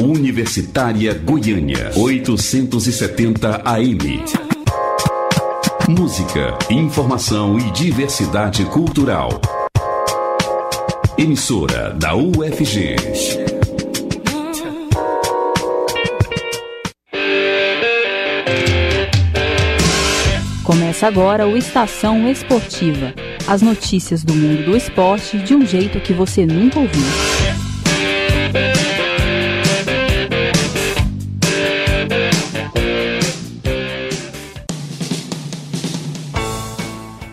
Universitária Goiânia, 870 AM. Música, informação e diversidade cultural. Emissora da UFG. Começa agora o Estação Esportiva. As notícias do mundo do esporte de um jeito que você nunca ouviu.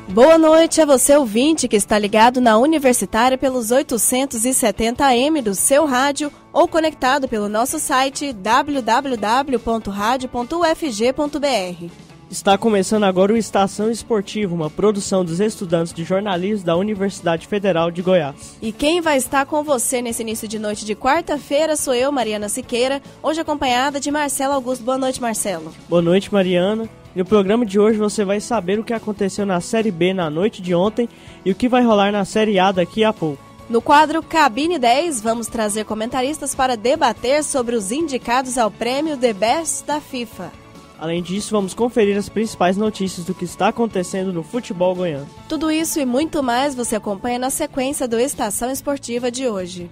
Boa noite a você, ouvinte, que está ligado na Universitária pelos 870 AM do seu rádio ou conectado pelo nosso site www.radio.ufg.br. Está começando agora o Estação Esportiva, uma produção dos estudantes de jornalismo da Universidade Federal de Goiás. E quem vai estar com você nesse início de noite de quarta-feira sou eu, Mariana Siqueira, hoje acompanhada de Marcelo Augusto. Boa noite, Marcelo. Boa noite, Mariana. No programa de hoje você vai saber o que aconteceu na Série B na noite de ontem e o que vai rolar na Série A daqui a pouco. No quadro Cabine 10, vamos trazer comentaristas para debater sobre os indicados ao prêmio The Best da FIFA. Além disso, vamos conferir as principais notícias do que está acontecendo no futebol goiano. Tudo isso e muito mais você acompanha na sequência do Estação Esportiva de hoje.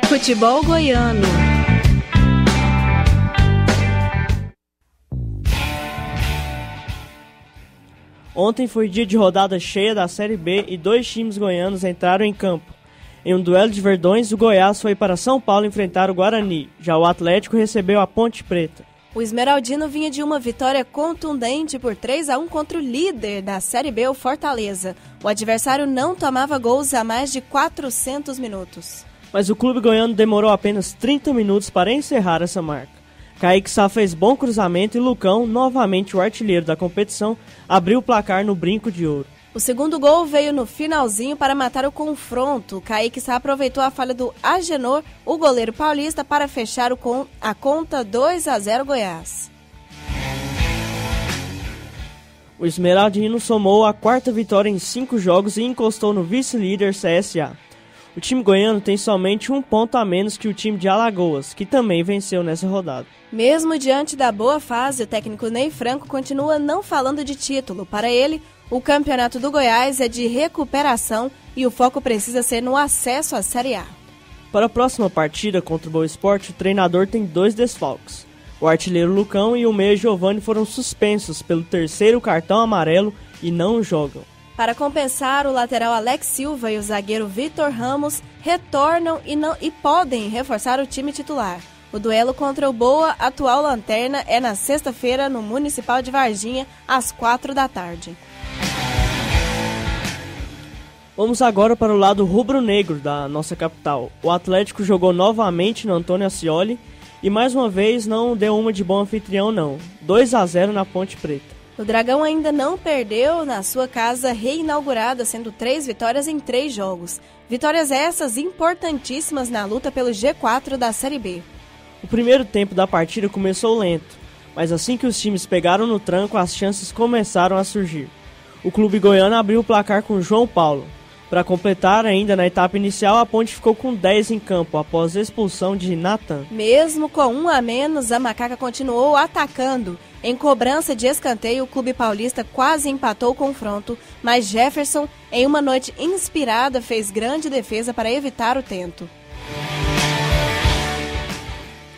Futebol goiano. Ontem foi dia de rodada cheia da Série B e 2 times goianos entraram em campo. Em um duelo de verdões, o Goiás foi para São Paulo enfrentar o Guarani. Já o Atlético recebeu a Ponte Preta. O Esmeraldino vinha de uma vitória contundente por 3-1 contra o líder da Série B, o Fortaleza. O adversário não tomava gols há mais de 400 minutos. Mas o clube goiano demorou apenas 30 minutos para encerrar essa marca. Kaique Sá fez bom cruzamento e Lucão, novamente o artilheiro da competição, abriu o placar no brinco de ouro. O segundo gol veio no finalzinho para matar o confronto. Kaique Sá aproveitou a falha do Agenor, o goleiro paulista, para fechar a conta 2-0 Goiás. O Esmeraldino somou a 4ª vitória em 5 jogos e encostou no vice-líder CSA. O time goiano tem somente 1 ponto a menos que o time de Alagoas, que também venceu nessa rodada. Mesmo diante da boa fase, o técnico Ney Franco continua não falando de título. Para ele, o campeonato do Goiás é de recuperação e o foco precisa ser no acesso à Série A. Para a próxima partida contra o Boa Esporte, o treinador tem 2 desfalques. O artilheiro Lucão e o meia Giovani foram suspensos pelo 3º cartão amarelo e não jogam. Para compensar, o lateral Alex Silva e o zagueiro Vitor Ramos retornam e podem reforçar o time titular. O duelo contra o Boa, atual lanterna, é na sexta-feira no Municipal de Varginha, às 4 da tarde. Vamos agora para o lado rubro-negro da nossa capital. O Atlético jogou novamente no Antônio Ascioli e mais uma vez não deu uma de bom anfitrião não. 2-0 na Ponte Preta. O Dragão ainda não perdeu na sua casa reinaugurada, sendo 3 vitórias em 3 jogos. Vitórias essas importantíssimas na luta pelo G4 da Série B. O primeiro tempo da partida começou lento, mas assim que os times pegaram no tranco, as chances começaram a surgir. O clube goiano abriu o placar com João Paulo. Para completar, ainda na etapa inicial, a Ponte ficou com 10 em campo após a expulsão de Natan. Mesmo com 1 a menos, a Macaca continuou atacando. Em cobrança de escanteio, o clube paulista quase empatou o confronto, mas Jefferson, em uma noite inspirada, fez grande defesa para evitar o tento.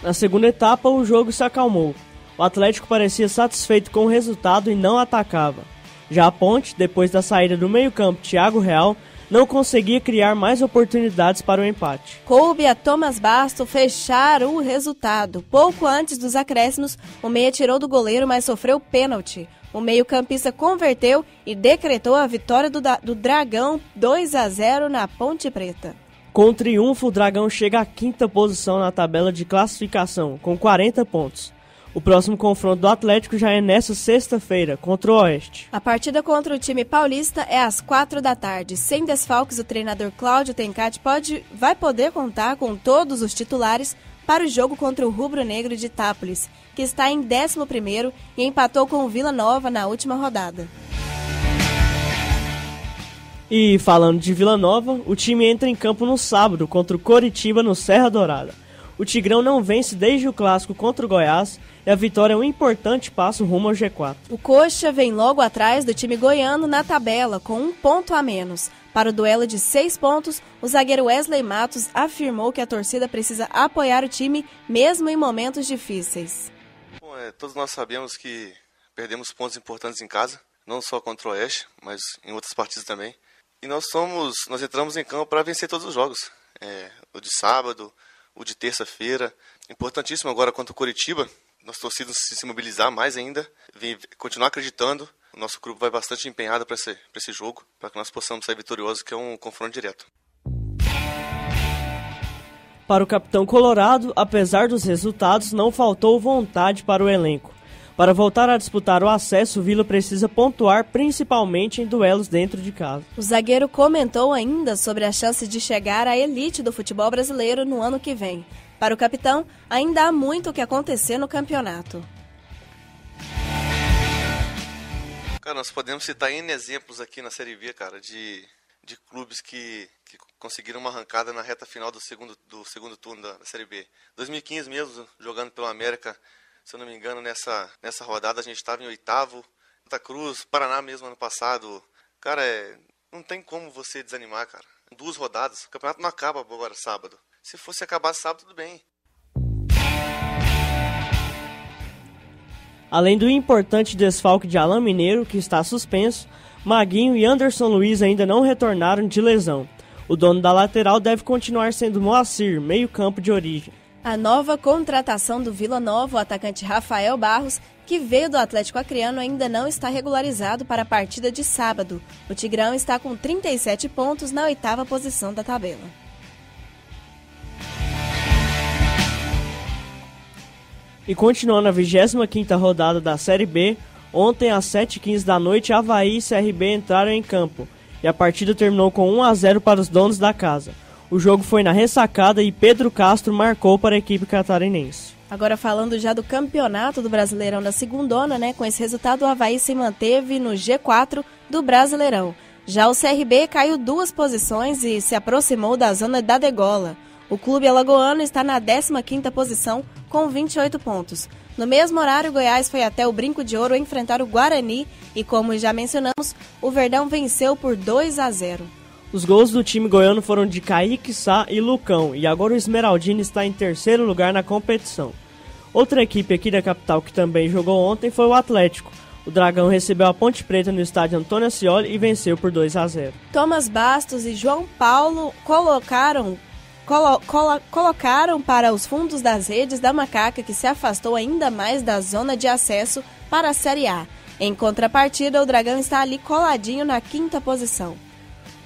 Na segunda etapa, o jogo se acalmou. O Atlético parecia satisfeito com o resultado e não atacava. Já a Ponte, depois da saída do meio-campo Thiago Real, não conseguia criar mais oportunidades para o empate. Coube a Thomas Basto fechar o resultado. Pouco antes dos acréscimos, o meia tirou do goleiro, mas sofreu pênalti. O meio-campista converteu e decretou a vitória do Dragão 2-0 na Ponte Preta. Com o triunfo, o Dragão chega à 5ª posição na tabela de classificação, com 40 pontos. O próximo confronto do Atlético já é nesta sexta-feira, contra o Oeste. A partida contra o time paulista é às 4 da tarde. Sem desfalques, o treinador Cláudio Tencati vai poder contar com todos os titulares para o jogo contra o Rubro Negro de Itápolis, que está em 11º e empatou com o Vila Nova na última rodada. E falando de Vila Nova, o time entra em campo no sábado contra o Coritiba no Serra Dourada. O Tigrão não vence desde o clássico contra o Goiás e a vitória é um importante passo rumo ao G4. O Coxa vem logo atrás do time goiano na tabela, com 1 ponto a menos. Para o duelo de 6 pontos, o zagueiro Wesley Matos afirmou que a torcida precisa apoiar o time mesmo em momentos difíceis. Bom, todos nós sabemos que perdemos pontos importantes em casa, não só contra o Oeste, mas em outras partidas também. E nós entramos em campo para vencer todos os jogos. O de sábado, o de terça-feira. Importantíssimo agora contra o Coritiba. Nossa torcida se mobilizar mais ainda, continuar acreditando. O nosso grupo vai bastante empenhado para esse jogo, para que nós possamos sair vitoriosos, que é um confronto direto. Para o capitão colorado, apesar dos resultados, não faltou vontade para o elenco. Para voltar a disputar o acesso, o Vila precisa pontuar principalmente em duelos dentro de casa. O zagueiro comentou ainda sobre a chance de chegar à elite do futebol brasileiro no ano que vem. Para o capitão, ainda há muito o que acontecer no campeonato. Cara, nós podemos citar N exemplos aqui na Série B, cara, de clubes que conseguiram uma arrancada na reta final do segundo turno da Série B. 2015 mesmo, jogando pelo América, se eu não me engano, nessa rodada a gente estava em 8º. Santa Cruz, Paraná mesmo ano passado. Cara, não tem como você desanimar, cara. 2 rodadas, o campeonato não acaba agora sábado. Se fosse acabar sábado, tudo bem. Além do importante desfalque de Alain Mineiro, que está suspenso, Maguinho e Anderson Luiz ainda não retornaram de lesão. O dono da lateral deve continuar sendo Moacir, meio-campo de origem. A nova contratação do Vila Nova, o atacante Rafael Barros, que veio do Atlético Acreano, ainda não está regularizado para a partida de sábado. O Tigrão está com 37 pontos na 8ª posição da tabela. E continuando a 25ª rodada da Série B, ontem às 7h15 da noite, Avaí e CRB entraram em campo. E a partida terminou com 1-0 para os donos da casa. O jogo foi na ressacada e Pedro Castro marcou para a equipe catarinense. Agora falando já do campeonato do Brasileirão da Segundona, com esse resultado o Avaí se manteve no G4 do Brasileirão. Já o CRB caiu 2 posições e se aproximou da zona da degola. O clube alagoano está na 15ª posição com 28 pontos. No mesmo horário, o Goiás foi até o Brinco de Ouro enfrentar o Guarani e, como já mencionamos, o Verdão venceu por 2-0. Os gols do time goiano foram de Kaique Sá e Lucão, e agora o Esmeraldino está em 3º lugar na competição. Outra equipe aqui da capital que também jogou ontem foi o Atlético. O Dragão recebeu a Ponte Preta no estádio Antônio Ascioli e venceu por 2-0. Thomas Bastos e João Paulo colocaram para os fundos das redes da Macaca, que se afastou ainda mais da zona de acesso para a Série A. Em contrapartida, o Dragão está ali coladinho na 5ª posição.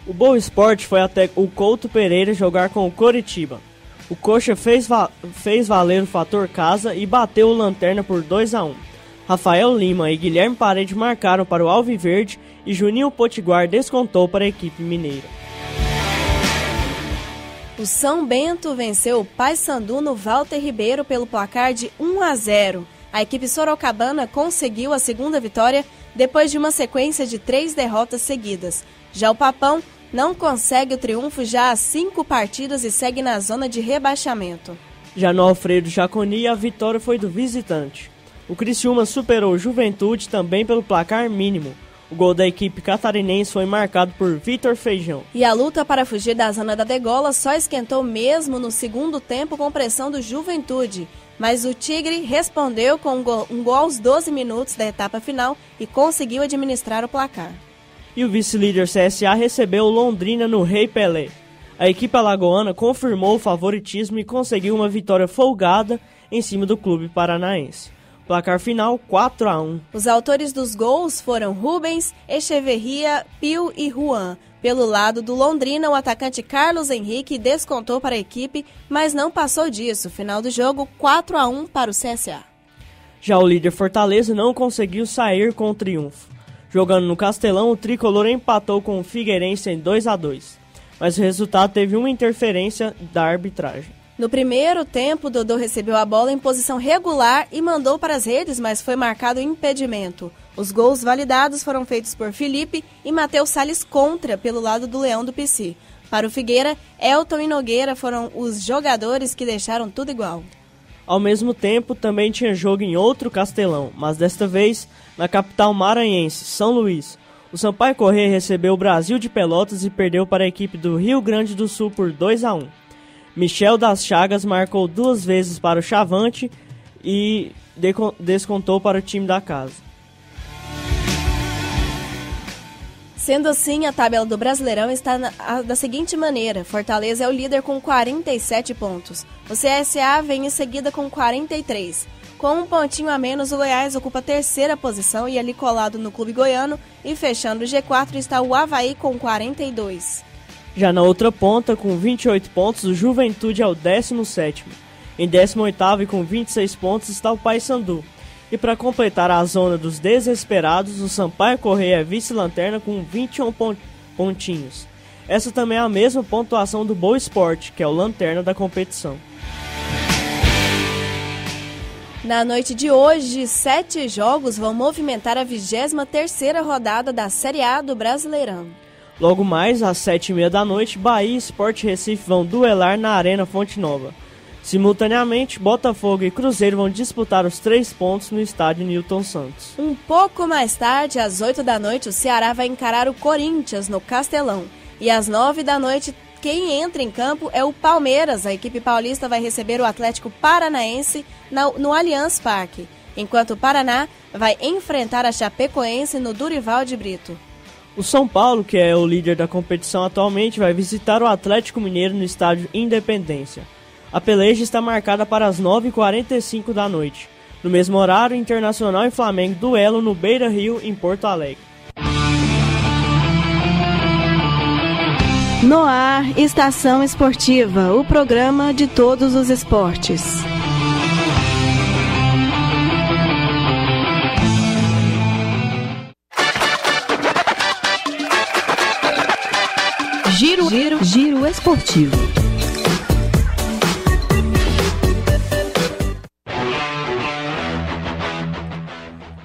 O Boa Esporte foi até o Couto Pereira jogar com o Coritiba. O Coxa fez valer o fator casa e bateu o Lanterna por 2-1. Rafael Lima e Guilherme Parede marcaram para o Alviverde e Juninho Potiguar descontou para a equipe mineira. O São Bento venceu o Paysandu no Walter Ribeiro pelo placar de 1-0. A equipe sorocabana conseguiu a 2ª vitória depois de uma sequência de 3 derrotas seguidas. Já o Papão não consegue o triunfo já há 5 partidas e segue na zona de rebaixamento. Já no Alfredo Jaconi, a vitória foi do visitante. O Criciúma superou o Juventude também pelo placar mínimo. O gol da equipe catarinense foi marcado por Vitor Feijão. E a luta para fugir da zona da degola só esquentou mesmo no segundo tempo com pressão do Juventude. Mas o Tigre respondeu com um gol aos 12 minutos da etapa final e conseguiu administrar o placar. E o vice-líder CSA recebeu o Londrina no Rei Pelé. A equipe alagoana confirmou o favoritismo e conseguiu uma vitória folgada em cima do clube paranaense. Placar final 4-1. Os autores dos gols foram Rubens, Echeverria, Pio e Juan. Pelo lado do Londrina, o atacante Carlos Henrique descontou para a equipe, mas não passou disso. Final do jogo 4-1 para o CSA. Já o líder Fortaleza não conseguiu sair com o triunfo. Jogando no Castelão, o tricolor empatou com o Figueirense em 2-2. Mas o resultado teve uma interferência da arbitragem. No primeiro tempo, Dodô recebeu a bola em posição regular e mandou para as redes, mas foi marcado impedimento. Os gols validados foram feitos por Felipe e Matheus Salles contra, pelo lado do Leão do Pici. Para o Figueira, Elton e Nogueira foram os jogadores que deixaram tudo igual. Ao mesmo tempo, também tinha jogo em outro Castelão, mas desta vez na capital maranhense, São Luís. O Sampaio Corrêa recebeu o Brasil de Pelotas e perdeu para a equipe do Rio Grande do Sul por 2-1. Michel das Chagas marcou 2 vezes para o Chavante e descontou para o time da casa. Sendo assim, a tabela do Brasileirão está da seguinte maneira: Fortaleza é o líder com 47 pontos. O CSA vem em seguida com 43. Com um pontinho a menos, o Goiás ocupa a terceira posição e ali colado no clube goiano. E fechando o G4 está o Avaí com 42. Já na outra ponta, com 28 pontos, o Juventude é o 17º. Em 18º e com 26 pontos está o Paysandu. E para completar a zona dos desesperados, o Sampaio Corrêa é vice-lanterna com 21 pontinhos. Essa também é a mesma pontuação do Boa Esporte, que é o lanterna da competição. Na noite de hoje, 7 jogos vão movimentar a 23ª rodada da Série A do Brasileirão. Logo mais, às 7h30 da noite, Bahia e Sport Recife vão duelar na Arena Fonte Nova. Simultaneamente, Botafogo e Cruzeiro vão disputar os 3 pontos no estádio Newton Santos. Um pouco mais tarde, às 8 da noite, o Ceará vai encarar o Corinthians no Castelão. E às 9 da noite, quem entra em campo é o Palmeiras. A equipe paulista vai receber o Atlético Paranaense no Allianz Parque, enquanto o Paraná vai enfrentar a Chapecoense no Durival de Brito. O São Paulo, que é o líder da competição atualmente, vai visitar o Atlético Mineiro no estádio Independência. A peleja está marcada para as 9h45 da noite. No mesmo horário, Internacional e Flamengo duelam no Beira-Rio, em Porto Alegre. No ar, Estação Esportiva, o programa de todos os esportes. Giro esportivo.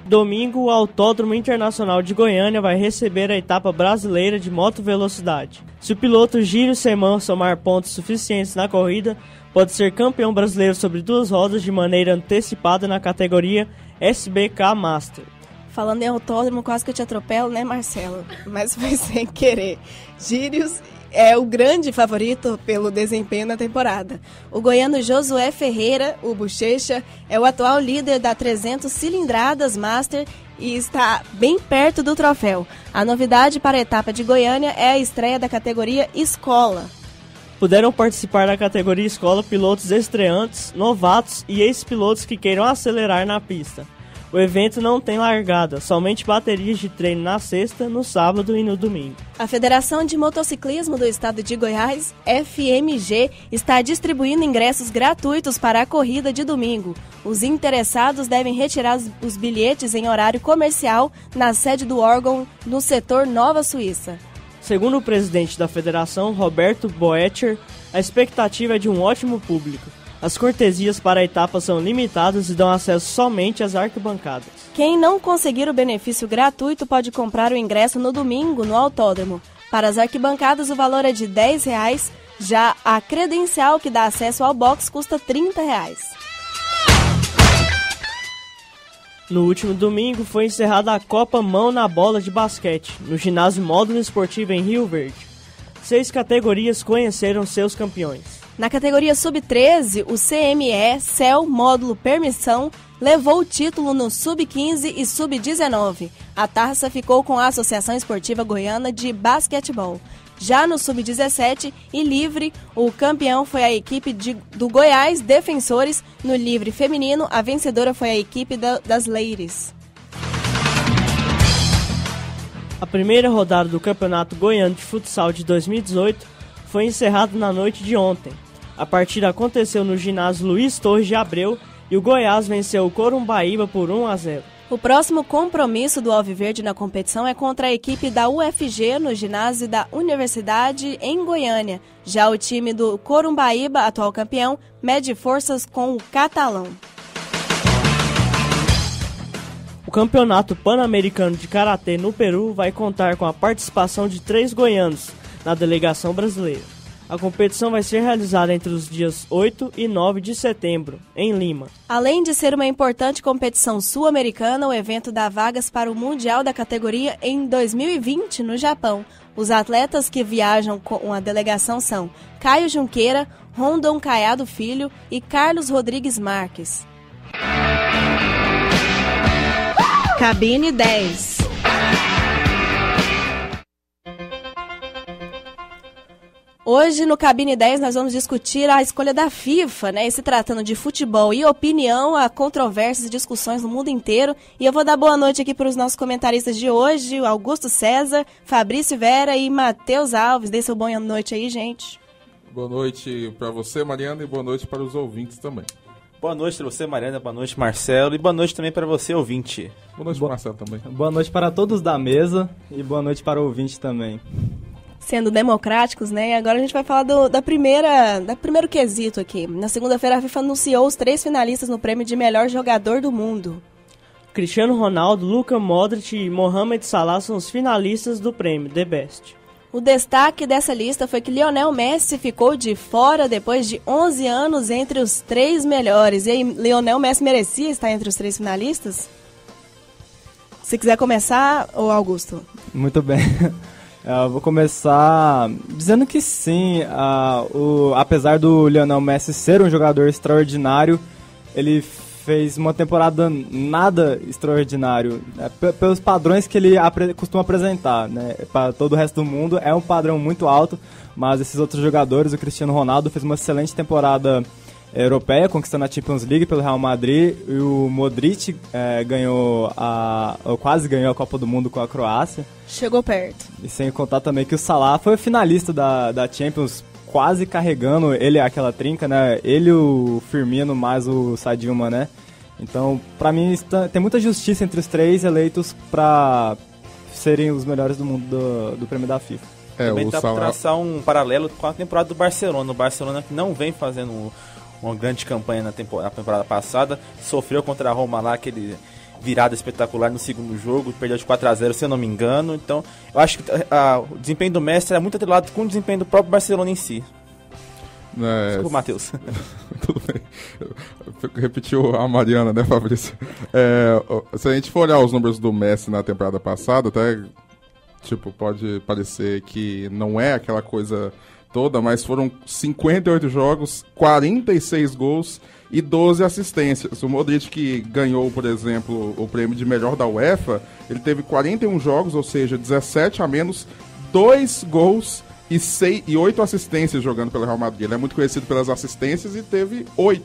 Domingo, o Autódromo Internacional de Goiânia vai receber a etapa brasileira de motovelocidade. Se o piloto Gírio Seman somar pontos suficientes na corrida, pode ser campeão brasileiro sobre 2 rodas de maneira antecipada na categoria SBK Master. Falando em autódromo, quase que eu te atropelo, né, Marcelo? Mas foi sem querer. Gírios é o grande favorito pelo desempenho na temporada. O goiano Josué Ferreira, o Bochecha, é o atual líder da 300 cilindradas Master e está bem perto do troféu. A novidade para a etapa de Goiânia é a estreia da categoria Escola. Puderam participar da categoria Escola pilotos estreantes, novatos e ex-pilotos que queiram acelerar na pista. O evento não tem largada, somente baterias de treino na sexta, no sábado e no domingo. A Federação de Motociclismo do Estado de Goiás, FMG, está distribuindo ingressos gratuitos para a corrida de domingo. Os interessados devem retirar os bilhetes em horário comercial na sede do órgão no setor Nova Suíça. Segundo o presidente da federação, Roberto Boetcher, a expectativa é de um ótimo público. As cortesias para a etapa são limitadas e dão acesso somente às arquibancadas. Quem não conseguir o benefício gratuito pode comprar o ingresso no domingo no autódromo. Para as arquibancadas, o valor é de R$10, já a credencial que dá acesso ao box custa R$30. No último domingo foi encerrada a Copa Mão na Bola de Basquete, no ginásio Módulo Esportivo em Rio Verde. 6 categorias conheceram seus campeões. Na categoria Sub-13, o CME, CEL Módulo Permissão, levou o título no Sub-15 e Sub-19. A taça ficou com a Associação Esportiva Goiana de Basquetebol. Já no Sub-17 e Livre, o campeão foi a equipe do Goiás Defensores. No Livre Feminino, a vencedora foi a equipe das Ladies. A primeira rodada do Campeonato Goiano de Futsal de 2018 foi encerrada na noite de ontem. A partida aconteceu no ginásio Luiz Torres de Abreu e o Goiás venceu o Corumbaíba por 1-0. O próximo compromisso do Alviverde na competição é contra a equipe da UFG no ginásio da Universidade em Goiânia. Já o time do Corumbaíba, atual campeão, mede forças com o Catalão. O Campeonato Pan-Americano de Karatê no Peru vai contar com a participação de 3 goianos na delegação brasileira. A competição vai ser realizada entre os dias 8 e 9 de setembro, em Lima. Além de ser uma importante competição sul-americana, o evento dá vagas para o Mundial da categoria em 2020 no Japão. Os atletas que viajam com a delegação são Caio Junqueira, Rondon Caiado Filho e Carlos Rodrigues Marques. Cabine 10. Hoje, no Cabine 10, nós vamos discutir a escolha da FIFA, né? E se tratando de futebol e opinião, há controvérsias e discussões no mundo inteiro. E eu vou dar boa noite aqui para os nossos comentaristas de hoje, Augusto César, Fabrício Vera e Matheus Alves. Dê seu boa noite aí, gente. Boa noite para você, Mariana, e boa noite para os ouvintes também. Boa noite para você, Mariana, boa noite, Marcelo, e boa noite também para você, ouvinte. Boa noite, Marcelo, também. Boa noite para todos da mesa e boa noite para o ouvinte também. Sendo democráticos, né? Agora a gente vai falar do primeiro quesito aqui. Na segunda-feira, a FIFA anunciou os 3 finalistas no prêmio de melhor jogador do mundo. Cristiano Ronaldo, Luka Modric e Mohamed Salah são os finalistas do prêmio The Best. O destaque dessa lista foi que Lionel Messi ficou de fora depois de 11 anos entre os 3 melhores. E aí, Lionel Messi merecia estar entre os 3 finalistas? Se quiser começar, ô Augusto. Muito bem. Eu vou começar dizendo que sim, apesar do Lionel Messi ser um jogador extraordinário, ele fez uma temporada nada extraordinário, né, pelos padrões que ele costuma apresentar, né, para todo o resto do mundo é um padrão muito alto, mas esses outros jogadores, o Cristiano Ronaldo fez uma excelente temporada europeia, conquistando a Champions League pelo Real Madrid, e o Modric quase ganhou a Copa do Mundo com a Croácia. Chegou perto. E sem contar também que o Salah foi finalista da Champions, quase carregando ele aquela trinca, né? Ele, o Firmino, mais o Sadio Mané. Então, pra mim, tem muita justiça entre os 3 eleitos pra serem os melhores do mundo do prêmio da FIFA. Também dá pra traçar um paralelo com a temporada do Barcelona. O Barcelona, que não vem fazendo uma grande campanha na temporada passada, sofreu contra a Roma lá, aquele virada espetacular no segundo jogo, perdeu de 4-0, se eu não me engano. Então, eu acho que o desempenho do Messi era muito atrelado com o desempenho do próprio Barcelona em si. Desculpa, Matheus. Tudo bem. Repetiu a Mariana, né, Fabrício? Se a gente for olhar os números do Messi na temporada passada, até pode parecer que não é aquela coisa toda, mas foram 58 jogos, 46 gols e 12 assistências. O Modric, que ganhou, por exemplo, o prêmio de melhor da UEFA, ele teve 41 jogos, ou seja, 17 a menos, 2 gols e 8 assistências jogando pelo Real Madrid. Ele é muito conhecido pelas assistências e teve 8.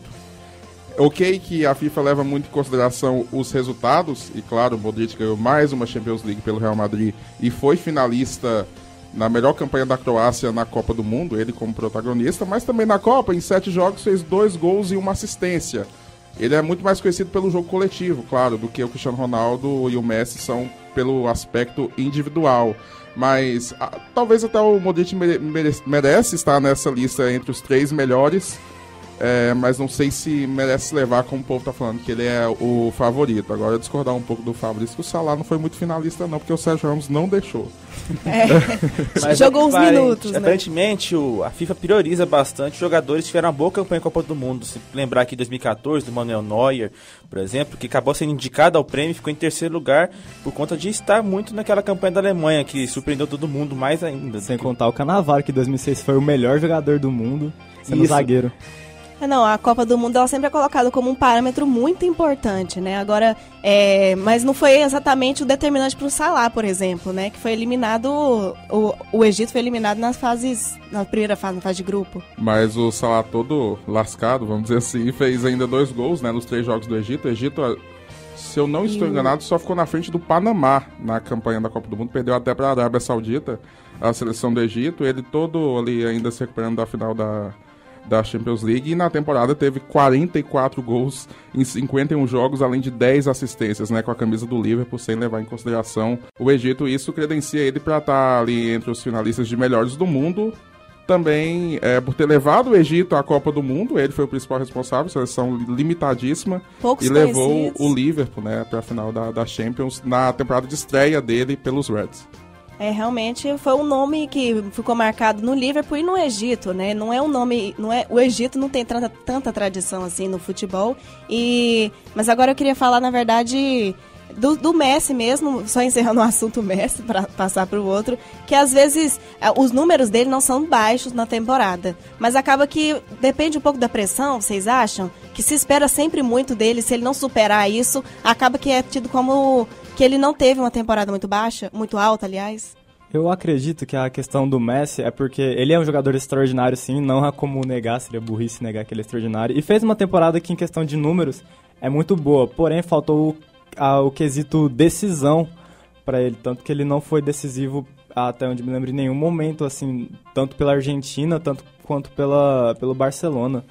Ok que a FIFA leva muito em consideração os resultados, e claro, o Modric ganhou mais uma Champions League pelo Real Madrid e foi finalista na melhor campanha da Croácia na Copa do Mundo, ele como protagonista, mas também na Copa, em 7 jogos, fez 2 gols e 1 assistência. Ele é muito mais conhecido pelo jogo coletivo, claro, do que o Cristiano Ronaldo e o Messi são pelo aspecto individual. Mas talvez até o Modric merece estar nessa lista entre os 3 melhores, mas não sei se merece levar, como o povo está falando, que ele é o favorito. Agora, discordar um pouco do Fabrício, que o Salah não foi muito finalista não, porque o Sérgio Ramos não deixou. Mas jogou uns minutos, né? Aparentemente, a FIFA prioriza bastante os jogadores que tiveram uma boa campanha em Copa do Mundo. Se lembrar aqui de 2014, do Manuel Neuer, por exemplo, que acabou sendo indicado ao prêmio e ficou em 3º lugar por conta de estar muito naquela campanha da Alemanha, que surpreendeu todo mundo mais ainda. Sem contar o Cannavaro, que em 2006 foi o melhor jogador do mundo, sendo zagueiro. Não, a Copa do Mundo ela sempre é colocada como um parâmetro muito importante, né? Agora, mas não foi exatamente o determinante para o Salah, por exemplo, né? Que foi eliminado, o Egito foi eliminado na primeira fase, na fase de grupo. Mas o Salah todo lascado, vamos dizer assim, fez ainda 2 gols, né? Nos 3 jogos do Egito. O Egito, se eu não estou enganado, só ficou na frente do Panamá na campanha da Copa do Mundo. Perdeu até para a Arábia Saudita, a seleção do Egito. Ele todo ali ainda se recuperando da final da da Champions League, e na temporada teve 44 gols em 51 jogos, além de 10 assistências, né, com a camisa do Liverpool, sem levar em consideração o Egito. Isso credencia ele para estar ali entre os finalistas de melhores do mundo. Também por ter levado o Egito à Copa do Mundo, ele foi o principal responsável, seleção limitadíssima, poucos e levou conhecidos. o Liverpool, né, para a final da Champions na temporada de estreia dele pelos Reds. Realmente foi um nome que ficou marcado no Liverpool e no Egito, né? Não é um nome, o Egito não tem tanta tradição assim no futebol. Mas agora eu queria falar, na verdade, do Messi mesmo, só encerrando o assunto Messi para passar para o outro, que às vezes os números dele não são baixos na temporada, mas acaba que depende um pouco da pressão, vocês acham? Que se espera sempre muito dele, se ele não superar isso, acaba que é tido como que ele não teve uma temporada muito baixa, muito alta, aliás. Eu acredito que a questão do Messi é porque ele é um jogador extraordinário, sim, não há como negar, seria burrice negar que ele é extraordinário, e fez uma temporada que, em questão de números, é muito boa, porém faltou o quesito decisão para ele, tanto que ele não foi decisivo, até onde me lembro, em nenhum momento, assim, tanto pela Argentina, tanto quanto pelo Barcelona.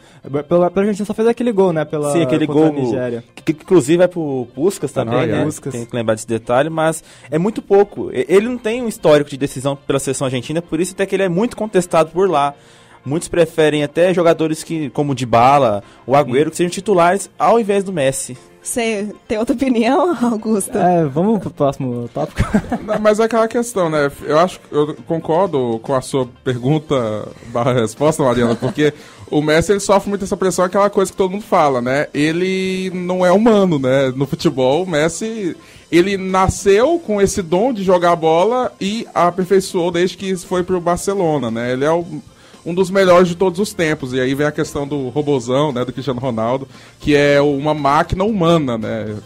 Pela Argentina só fez aquele gol, né? Sim, aquele gol, Nigéria. Que inclusive é pro Puskás também, né? Puskás. Tem que lembrar desse detalhe, mas é muito pouco. Ele não tem um histórico de decisão pela seleção argentina, por isso até que ele é muito contestado por lá. Muitos preferem até jogadores como o Dybala, o Agüero, que sejam titulares ao invés do Messi. Você tem outra opinião, Augusto? Vamos pro próximo tópico. Não, mas é aquela questão, né? Eu concordo com a sua pergunta/resposta, Mariana, porque o Messi ele sofre muito essa pressão, aquela coisa que todo mundo fala, né? Ele não é humano, né? No futebol, o Messi, ele nasceu com esse dom de jogar bola e aperfeiçoou desde que foi pro Barcelona, né? Ele é um dos melhores de todos os tempos. E aí vem a questão do robozão, né, do Cristiano Ronaldo, que é uma máquina humana, né?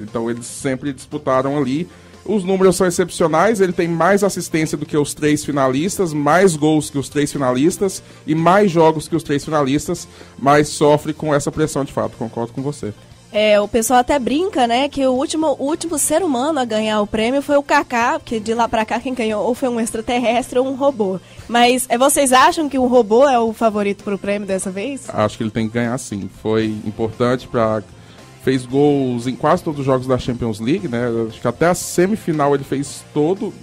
Então eles sempre disputaram ali. Os números são excepcionais, ele tem mais assistência do que os 3 finalistas, mais gols que os 3 finalistas e mais jogos que os 3 finalistas, mas sofre com essa pressão de fato, concordo com você. O pessoal até brinca, né, que o último ser humano a ganhar o prêmio foi o Kaká, que de lá pra cá quem ganhou ou foi um extraterrestre ou um robô. Mas vocês acham que o robô é o favorito pro prêmio dessa vez? Acho que ele tem que ganhar sim. Foi importante fez gols em quase todos os jogos da Champions League, né? Acho que até a semifinal ele fez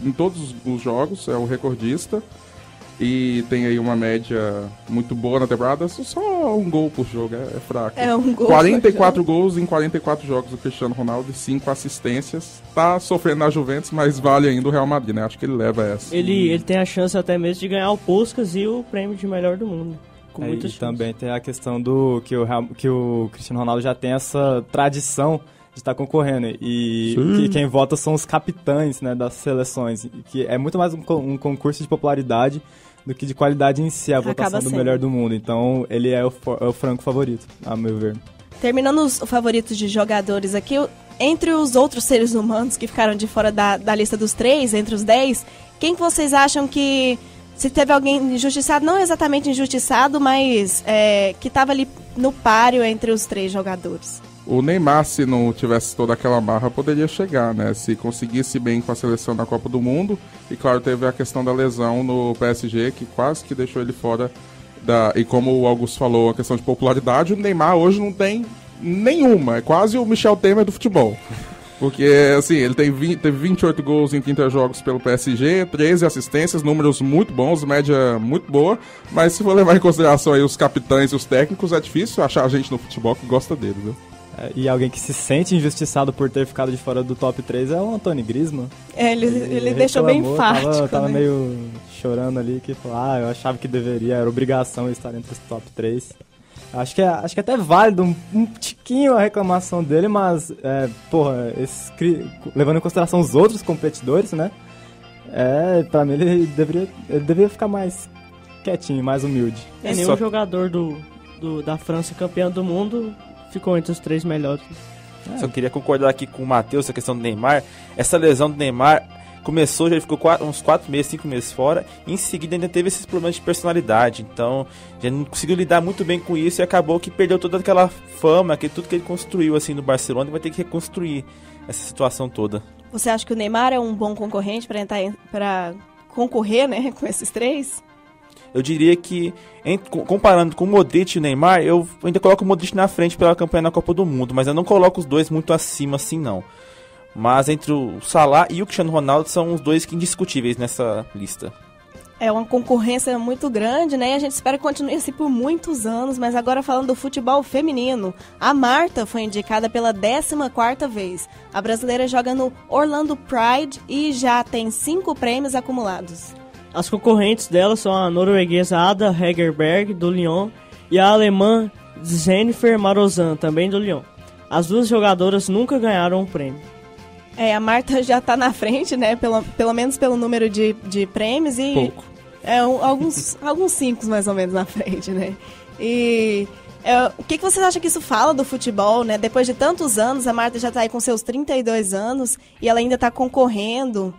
em todos os jogos, é o recordista. E tem aí uma média muito boa na temporada, só um gol por jogo, é fraco. É um gol 44 gols em 44 jogos do Cristiano Ronaldo e 5 assistências. Tá sofrendo na Juventus, mas vale ainda o Real Madrid, né? Acho que ele leva essa. Ele tem a chance até mesmo de ganhar o Puskás e o prêmio de melhor do mundo. Com muita chance. Também tem a questão que o Cristiano Ronaldo já tem essa tradição de estar concorrendo, e que quem vota são os capitães, né, das seleções, que é muito mais um concurso de popularidade do que de qualidade em si, a votação do melhor do mundo. Então ele é o franco favorito, a meu ver. Terminando os favoritos de jogadores aqui, entre os outros seres humanos que ficaram de fora da lista dos 3, entre os 10, quem que vocês acham que, se teve alguém injustiçado, não exatamente injustiçado, mas que estava ali no páreo entre os 3 jogadores? O Neymar, se não tivesse toda aquela marra, poderia chegar, né? Se conseguisse bem com a seleção na Copa do Mundo. E claro, teve a questão da lesão no PSG, que quase que deixou ele fora E como o Augusto falou, a questão de popularidade, o Neymar hoje não tem nenhuma. É quase o Michel Temer do futebol. Porque, assim, ele teve 28 gols em 30 jogos pelo PSG, 13 assistências, números muito bons, média muito boa. Mas se for levar em consideração aí os capitães e os técnicos, é difícil achar gente no futebol que gosta dele, viu? E alguém que se sente injustiçado por ter ficado de fora do top 3 é o Anthony Griezmann. Ele deixou bem enfático. Tava né? meio chorando ali, que falou, eu achava que era obrigação estar entre os top 3. Acho que é até válido um tiquinho a reclamação dele, mas, levando em consideração os outros competidores, né? Pra mim ele deveria ficar mais quietinho, mais humilde. Nenhum jogador da França campeão do mundo ficou entre os 3 melhores. Só queria concordar aqui com o Matheus, essa questão do Neymar. Essa lesão do Neymar começou, já ficou uns 4 meses, 5 meses fora, e em seguida ainda teve esses problemas de personalidade. Então, já não conseguiu lidar muito bem com isso e acabou que perdeu toda aquela fama, tudo que ele construiu assim no Barcelona, e vai ter que reconstruir essa situação toda. Você acha que o Neymar é um bom concorrente para concorrer, né, com esses 3? eu diria que, comparando com o Modric e o Neymar, eu ainda coloco o Modric na frente pela campanha na Copa do Mundo, mas eu não coloco os dois muito acima assim, não. Mas entre o Salah e o Cristiano Ronaldo são os dois indiscutíveis nessa lista. É uma concorrência muito grande, né? E a gente espera que continue assim por muitos anos. Mas agora falando do futebol feminino, a Marta foi indicada pela 14ª vez. A brasileira joga no Orlando Pride e já tem 5 prêmios acumulados. As concorrentes dela são a norueguesa Ada Hegerberg, do Lyon, e a alemã Jennifer Marozan, também do Lyon. As duas jogadoras nunca ganharam um prêmio. A Marta já está na frente, né? Pelo menos pelo número de prêmios e... Pouco. Alguns 5 mais ou menos na frente, né? E o que vocês acham que isso fala do futebol, né? Depois de tantos anos, a Marta já está aí com seus 32 anos e ela ainda está concorrendo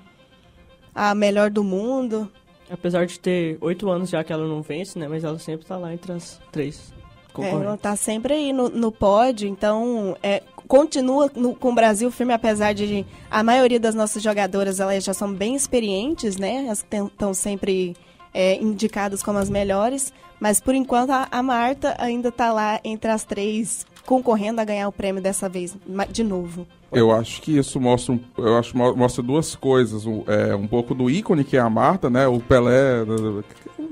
a melhor do mundo. Apesar de ter 8 anos já que ela não vence, né? Mas ela sempre está lá entre as 3 concorrentes. Ela está sempre aí no pódio, então... Continua com o Brasil firme, apesar de a maioria das nossas jogadoras elas já são bem experientes, né? Elas estão sempre indicadas como as melhores, mas por enquanto a Marta ainda está lá entre as 3 concorrendo a ganhar o prêmio dessa vez, de novo. Eu acho que isso mostra, mostra duas coisas, um pouco do ícone que é a Marta, né? O Pelé.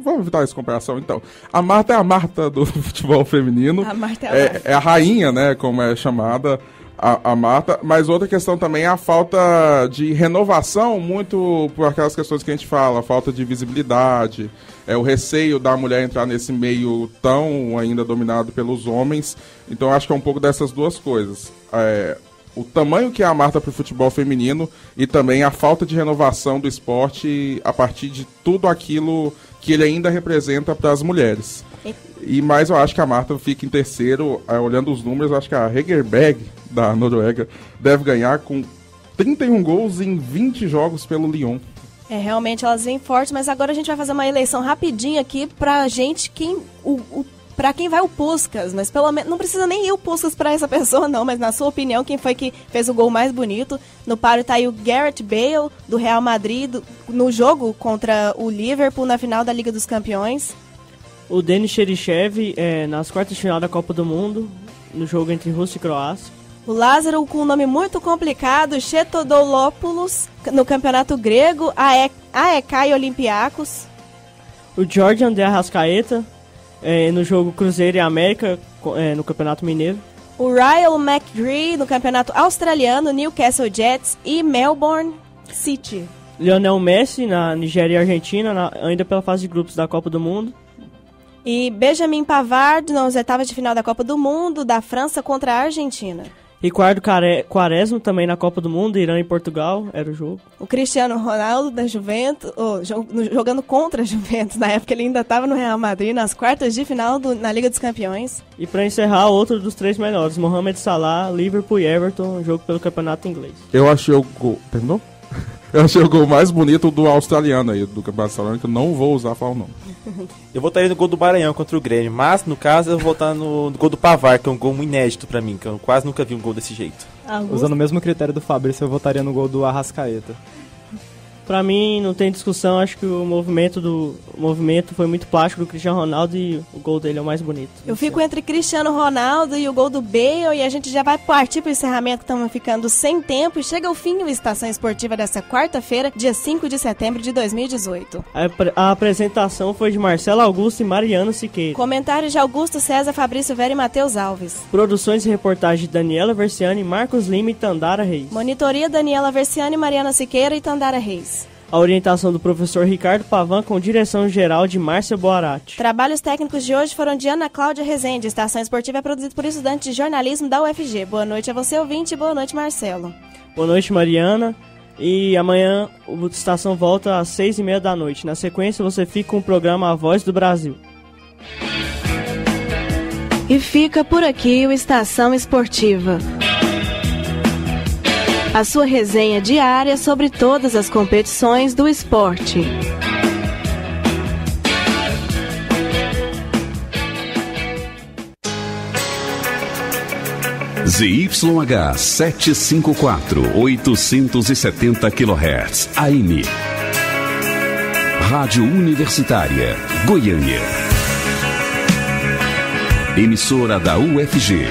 Vamos evitar essa comparação, então. A Marta é a Marta do futebol feminino. A Marta é a Marta. É a rainha, né? Como é chamada a Marta. Mas outra questão também é a falta de renovação, muito por aquelas questões que a gente fala, a falta de visibilidade, o receio da mulher entrar nesse meio tão ainda dominado pelos homens. Então eu acho que é um pouco dessas duas coisas. O tamanho que é a Marta para o futebol feminino e também a falta de renovação do esporte a partir de tudo aquilo que ele ainda representa para as mulheres. Mas eu acho que a Marta fica em terceiro, olhando os números, eu acho que a Hegerberg, da Noruega, deve ganhar com 31 gols em 20 jogos pelo Lyon. Realmente elas vêm fortes, mas agora a gente vai fazer uma eleição rapidinho aqui pra gente, pra quem vai o Puskás, mas pelo menos não precisa nem ir o Puskás pra essa pessoa não, mas na sua opinião, quem foi que fez o gol mais bonito? No páreo tá aí o Gareth Bale, do Real Madrid, no jogo contra o Liverpool na final da Liga dos Campeões. O Denis Cherichev nas quartas de final da Copa do Mundo, no jogo entre Rússia e Croácia. O Lázaro, com um nome muito complicado, Chetodolopoulos, no Campeonato Grego, AEK e Olympiacos. O Jorge André Arrascaeta, no jogo Cruzeiro e América, no Campeonato Mineiro. O Ryan McGree, no Campeonato Australiano, Newcastle Jets e Melbourne City. Lionel Messi, na Nigéria e Argentina, ainda pela fase de grupos da Copa do Mundo. E Benjamin Pavard, nas oitavas de final da Copa do Mundo, da França contra a Argentina. Ricardo Quaresma, também na Copa do Mundo, Irã e Portugal, era o jogo. O Cristiano Ronaldo, da Juventus, jogando contra a Juventus, na época ele ainda estava no Real Madrid, nas quartas de final na Liga dos Campeões. E para encerrar, outro dos 3 melhores, Mohamed Salah, Liverpool e Everton, jogo pelo Campeonato Inglês. Eu achei o gol... Terminou? Eu achei o gol mais bonito do australiano aí, do Campeonato Australiano, que eu não vou usar falar o nome. Eu votaria no gol do Maranhão contra o Grêmio, mas no caso eu vou votar no gol do Pavard, que é um gol inédito pra mim, que eu quase nunca vi um gol desse jeito. Usando o mesmo critério do Fabrício, eu votaria no gol do Arrascaeta. Pra mim, não tem discussão, acho que o movimento foi muito plástico do Cristiano Ronaldo e o gol dele é o mais bonito. Eu fico entre Cristiano Ronaldo e o gol do Bale e a gente já vai partir pro encerramento, estamos ficando sem tempo e chega o fim do Estação Esportiva dessa quarta-feira, dia 5 de setembro de 2018. A apresentação foi de Marcelo Augusto e Mariana Siqueira. Comentários de Augusto César, Fabrício Vera e Matheus Alves. Produções e reportagens de Daniela Versiani, Marcos Lima e Tandara Reis. Monitoria Daniela Versiani, Mariana Siqueira e Tandara Reis. A orientação do professor Ricardo Pavan com direção geral de Márcia Boarati. Trabalhos técnicos de hoje foram de Ana Cláudia Rezende. Estação Esportiva é produzida por estudantes de jornalismo da UFG. Boa noite a você, ouvinte, e boa noite, Marcelo. Boa noite, Mariana. E amanhã a estação volta às 6h30 da noite. Na sequência, você fica com o programa A Voz do Brasil. E fica por aqui o Estação Esportiva. A sua resenha diária sobre todas as competições do esporte. ZYH 754, 870 kHz, AM. Rádio Universitária, Goiânia. Emissora da UFG.